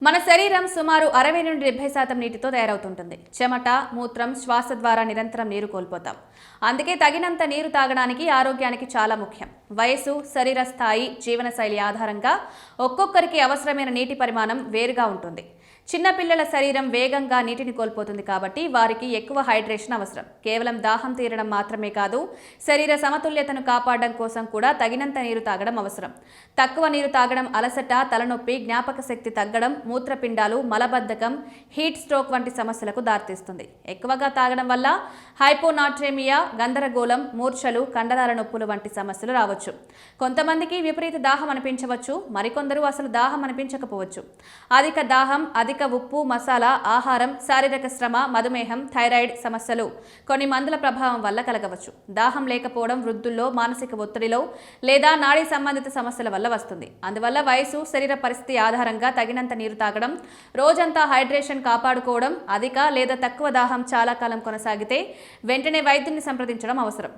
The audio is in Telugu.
మన శరీరం సుమారు 60 నుండి 70% నీటితో తయారవుతుంటుంది. చెమట, మూత్రం, శ్వాస ద్వారా నిరంతరం నీరు కోల్పోతాం. అందుకే తగినంత నీరు తాగడానికి ఆరోగ్యానికి చాలా ముఖ్యం. వయసు, శరీర స్థాయి, జీవనశైలి ఆధారంగా ఒక్కొక్కరికి అవసరమైన నీటి పరిమాణం వేరుగా ఉంటుంది. చిన్నపిల్లల శరీరం వేగంగా నీటిని కోల్పోతుంది కాబట్టి వారికి ఎక్కువ హైడ్రేషన్ అవసరం. కేవలం దాహం తీరడం మాత్రమే కాదు, శరీర సమతుల్యతను కాపాడడం కోసం కూడా తగినంత నీరు తాగడం అవసరం. తక్కువ నీరు తాగడం అలసట, తలనొప్పి, జ్ఞాపక శక్తి తగ్గడం, మూత్రపిండాలు, మలబద్ధకం, హీట్ స్ట్రోక్ వంటి సమస్యలకు దారితీస్తుంది. ఎక్కువగా తాగడం వల్ల హైపోనాట్రేమియా, గందరగోళం, మూర్ఛలు, కండరాల నొప్పులు వంటి సమస్యలు రావచ్చు. కొంతమందికి విపరీత దాహం అనిపించవచ్చు, మరికొందరు అసలు దాహం అనిపించకపోవచ్చు. అధిక దాహం, అధిక ఉప్పు, మసాలా ఆహారం, శారీరక శ్రమ, మధుమేహం, థైరాయిడ్ సమస్యలు కొన్ని మందుల ప్రభావం వల్ల కలగవచ్చు. దాహం లేకపోవడం వృద్ధుల్లో మానసిక ఒత్తిడిలో లేదా నాడీ సంబంధిత సమస్యల వల్ల వస్తుంది. అందువల్ల వయసు, శరీర పరిస్థితి ఆధారంగా తగినంత నీరు తాగడం, రోజంతా హైడ్రేషన్ కాపాడుకోవడం, అధిక లేదా తక్కువ దాహం చాలా కాలం కొనసాగితే వెంటనే వైద్యుని సంప్రదించడం అవసరం.